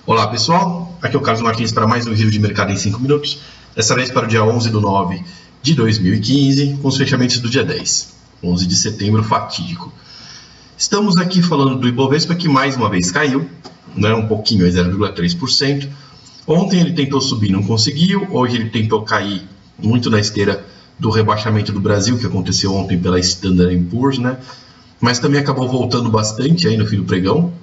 Olá pessoal, aqui é o Carlos Martins para mais um giro de mercado em 5 minutos, dessa vez para o dia 11/9 de 2015, com os fechamentos do dia 10, 11 de setembro fatídico. Estamos aqui falando do Ibovespa, que mais uma vez caiu, né, um pouquinho, 0,3%. Ontem ele tentou subir, não conseguiu. Hoje ele tentou cair muito na esteira do rebaixamento do Brasil, que aconteceu ontem pela Standard & Poor's, né? Mas também acabou voltando bastante aí no fim do pregão,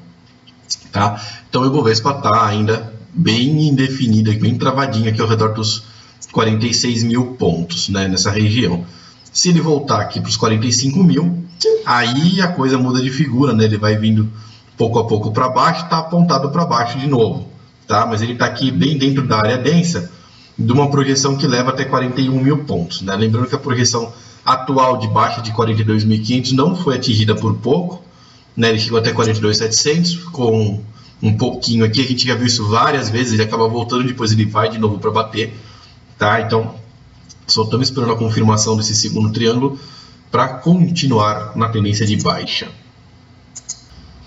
tá? Então o Ibovespa está ainda bem indefinido, bem travadinho aqui ao redor dos 46 mil pontos, né, nessa região. Se ele voltar aqui para os 45 mil, aí a coisa muda de figura, né? Ele vai vindo pouco a pouco para baixo, está apontado para baixo de novo, tá? Mas ele está aqui bem dentro da área densa de uma projeção que leva até 41 mil pontos, né? Lembrando que a projeção atual de baixa de 42.500 não foi atingida por pouco, né? Ele chegou até 42.700, ficou um pouquinho aqui, a gente já viu isso várias vezes, ele acaba voltando, depois ele vai de novo para bater, tá? Então, só estamos esperando a confirmação desse segundo triângulo para continuar na tendência de baixa.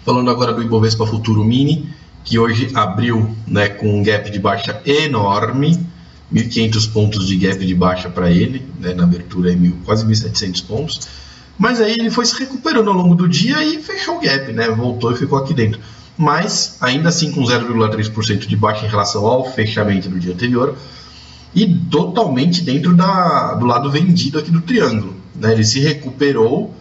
Falando agora do Ibovespa Futuro Mini, que hoje abriu, né, com um gap de baixa enorme, 1.500 pontos de gap de baixa para ele, né, na abertura é quase 1.700 pontos, mas aí ele foi se recuperando ao longo do dia e fechou o gap, né, voltou e ficou aqui dentro, mas ainda assim com 0,3% de baixa em relação ao fechamento do dia anterior e totalmente dentro do lado vendido aqui do triângulo, né, ele se recuperou,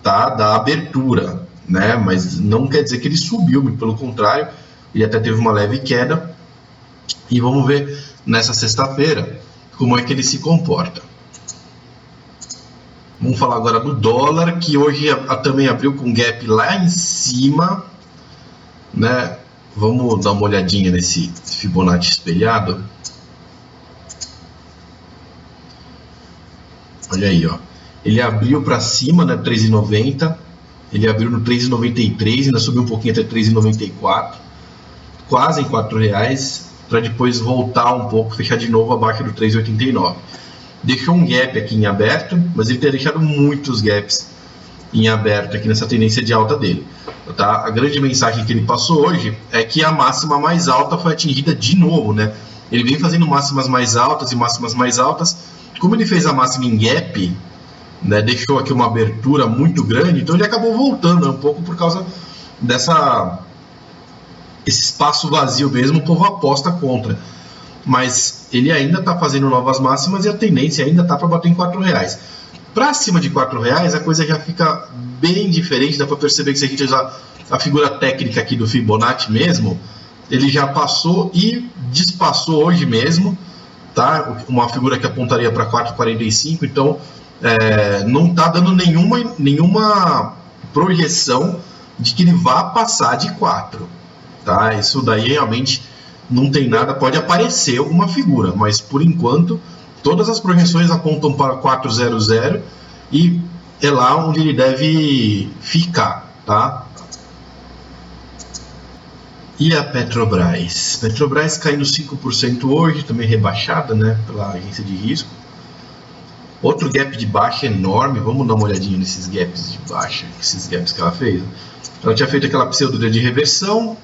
tá, da abertura, né, mas não quer dizer que ele subiu, pelo contrário, ele até teve uma leve queda. E vamos ver nessa sexta-feira como é que ele se comporta. Vamos falar agora do dólar, que hoje também abriu com gap lá em cima, né? Vamos dar uma olhadinha nesse Fibonacci espelhado. Olha aí, ó. Ele abriu para cima, né, 3,90. Ele abriu no 3,93, ainda subiu um pouquinho até 3,94, quase em R$4, para depois voltar um pouco, fechar de novo abaixo do 3,89. Deixou um gap aqui em aberto, mas ele tem deixado muitos gaps em aberto aqui nessa tendência de alta dele, tá? A grande mensagem que ele passou hoje é que a máxima mais alta foi atingida de novo, né? Ele vem fazendo máximas mais altas e máximas mais altas. Como ele fez a máxima em gap, né, deixou aqui uma abertura muito grande, então ele acabou voltando, né, um pouco por causa esse espaço vazio mesmo, o povo aposta contra, mas ele ainda está fazendo novas máximas e a tendência ainda está para bater em R$4. Para cima de R$4 a coisa já fica bem diferente. Dá para perceber que se a gente usar a figura técnica aqui do Fibonacci mesmo, ele já passou e despassou hoje mesmo, tá? Uma figura que apontaria para 4,45, então não está dando nenhuma projeção de que ele vá passar de 4, tá? Isso daí realmente não tem nada, pode aparecer alguma figura, mas por enquanto todas as projeções apontam para 400 e é lá onde ele deve ficar, tá? E a Petrobras? Petrobras caindo 5% hoje, também rebaixada, né, pela agência de risco. Outro gap de baixa enorme. Vamos dar uma olhadinha nesses gaps de baixa, esses gaps que ela fez. Ela tinha feito aquela pseudo de reversão,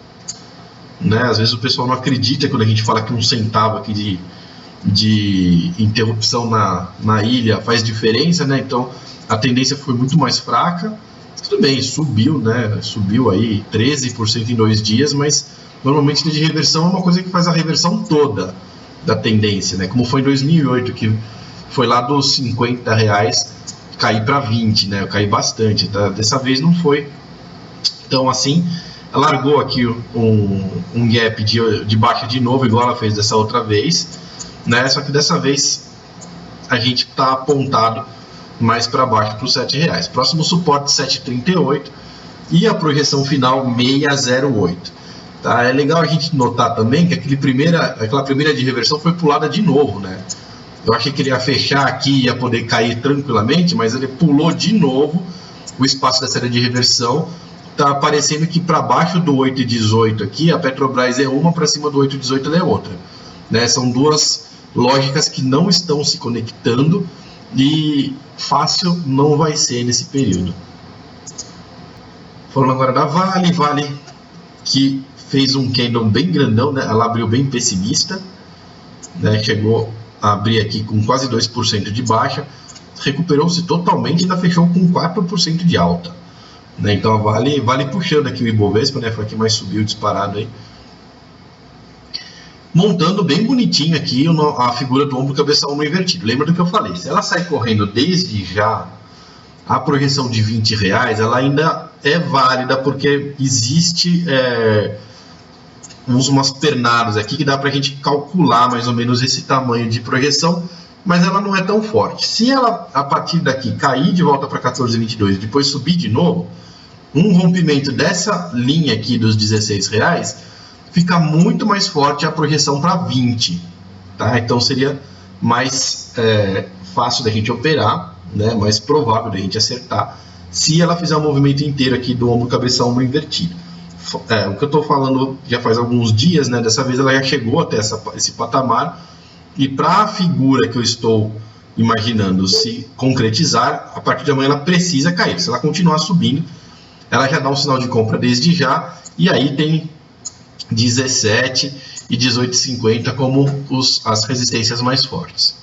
né? Às vezes o pessoal não acredita quando a gente fala que 1 centavo aqui de interrupção na ilha faz diferença, né? Então a tendência foi muito mais fraca. Tudo bem, subiu, né? Subiu aí 13% em 2 dias, mas normalmente de reversão é uma coisa que faz a reversão toda da tendência, né? Como foi em 2008, que foi lá dos R$50 cair para 20, né? Eu caí bastante, tá? Dessa vez não foi então assim. Largou aqui um gap de baixa de novo, igual ela fez dessa outra vez, né? Só que dessa vez a gente está apontado mais para baixo para os R$7. Próximo suporte 7,38 e a projeção final 6,08. Tá? É legal a gente notar também que aquela primeira de reversão foi pulada de novo, né? Eu achei que ele ia fechar aqui e ia poder cair tranquilamente, mas ele pulou de novo o espaço dessa série de reversão. Tá aparecendo que para baixo do 8,18 aqui, a Petrobras é uma, para cima do 8,18 ela é outra, né? São duas lógicas que não estão se conectando e fácil não vai ser nesse período. Falando agora da Vale que fez um candle bem grandão, né? Ela abriu bem pessimista, né? Chegou a abrir aqui com quase 2% de baixa, recuperou-se totalmente e ainda fechou com 4% de alta, né? Então vale puxando aqui o Ibovespa, né? Foi a que mais subiu disparado aí, montando bem bonitinho aqui a figura do ombro cabeça ombro invertido. Lembra do que eu falei? Se ela sai correndo desde já, a projeção de R$20 ela ainda é válida, porque existe umas pernadas aqui que dá para a gente calcular mais ou menos esse tamanho de projeção, mas ela não é tão forte. Se ela, a partir daqui, cair de volta para 14,22 e depois subir de novo, um rompimento dessa linha aqui dos R$16, fica muito mais forte a projeção para 20, tá? Então seria mais fácil da gente operar, né? Mais provável da gente acertar, se ela fizer um movimento inteiro aqui do ombro cabeça ombro invertido. O que eu estou falando já faz alguns dias, né? Dessa vez ela já chegou até esse patamar, e para a figura que eu estou imaginando se concretizar, a partir de amanhã ela precisa cair. Se ela continuar subindo, ela já dá um sinal de compra desde já, e aí tem 17 e 18,50 como as resistências mais fortes.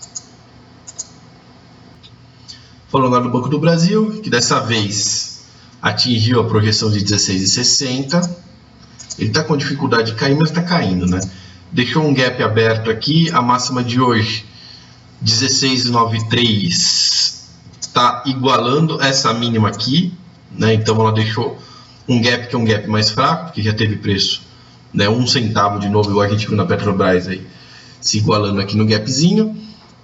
Falando agora do Banco do Brasil, que dessa vez atingiu a projeção de 16,60. Ele está com dificuldade de cair, mas está caindo, né? Deixou um gap aberto aqui, a máxima de hoje 16,93 está igualando essa mínima aqui, né? Então ela deixou um gap que é um gap mais fraco, porque já teve preço, né, 1 centavo de novo, igual a gente viu na Petrobras aí, se igualando aqui no gapzinho.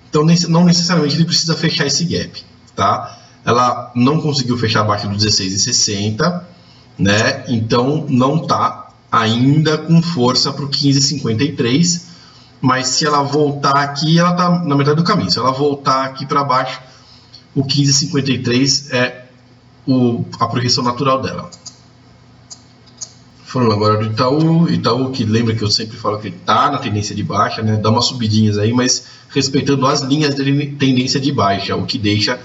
Então não necessariamente ele precisa fechar esse gap, tá? Ela não conseguiu fechar abaixo do 16,60, né? Então não está ainda com força para o 15,53, mas se ela voltar aqui, ela está na metade do caminho. Se ela voltar aqui para baixo, o 15,53 é a projeção natural dela. Falando agora do Itaú, que lembra que eu sempre falo que ele está na tendência de baixa, né? Dá umas subidinhas aí, mas respeitando as linhas de tendência de baixa, o que deixa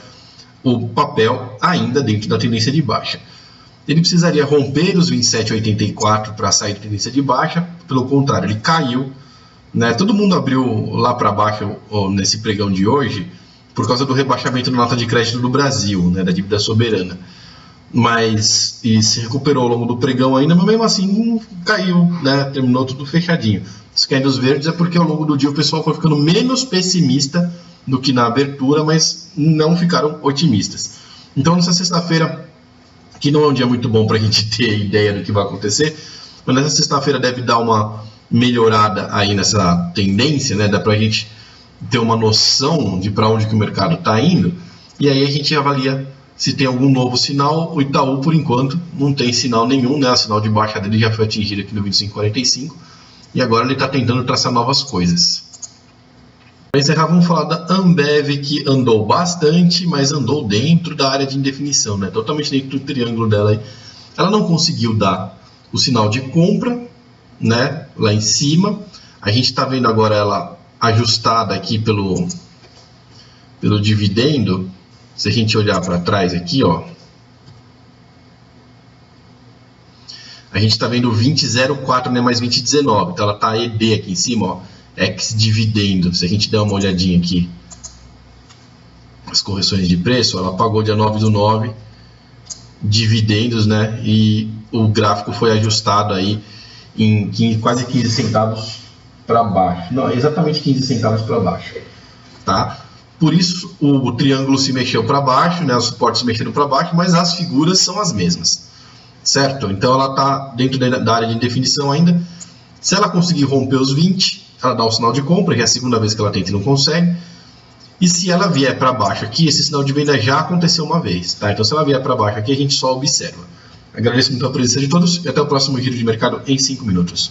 o papel ainda dentro da tendência de baixa. Ele precisaria romper os 27,84 para sair da tendência de baixa, pelo contrário, ele caiu, né? Todo mundo abriu lá para baixo nesse pregão de hoje por causa do rebaixamento da nota de crédito do Brasil, né? Da dívida soberana. Mas se recuperou ao longo do pregão ainda, mas mesmo assim caiu, né? Terminou tudo fechadinho. Os candles verdes é porque ao longo do dia o pessoal foi ficando menos pessimista do que na abertura, mas não ficaram otimistas. Então nessa sexta-feira, que não é um dia muito bom para a gente ter ideia do que vai acontecer, mas nessa sexta-feira deve dar uma melhorada aí nessa tendência, né? Dá para a gente ter uma noção de para onde que o mercado está indo, e aí a gente avalia se tem algum novo sinal. O Itaú, por enquanto, não tem sinal nenhum, né? O sinal de baixa dele já foi atingido aqui no 25,45, e agora ele está tentando traçar novas coisas. Para encerrar, vamos falar da Ambev, que andou bastante, mas andou dentro da área de indefinição, né? Totalmente dentro do triângulo dela aí. Ela não conseguiu dar o sinal de compra, né? Lá em cima. A gente está vendo agora ela ajustada aqui pelo dividendo. Se a gente olhar para trás aqui, ó, a gente está vendo 20,04, né, mais 20,19. Então ela está ED aqui em cima, ó, ex-dividendo. Se a gente der uma olhadinha aqui, as correções de preço, ela pagou dia 9/9 dividendos, né, e o gráfico foi ajustado aí em quase 15 centavos para baixo. Não, exatamente 15 centavos para baixo, tá? Por isso o triângulo se mexeu para baixo, né, os suportes se mexeram para baixo, mas as figuras são as mesmas, certo? Então ela está dentro da área de indefinição ainda. Se ela conseguir romper os 20, ela dá um sinal de compra, que é a segunda vez que ela tenta e não consegue. E se ela vier para baixo aqui, esse sinal de venda já aconteceu uma vez, tá? Então se ela vier para baixo aqui, a gente só observa. Agradeço muito a presença de todos e até o próximo giro de mercado em 5 minutos.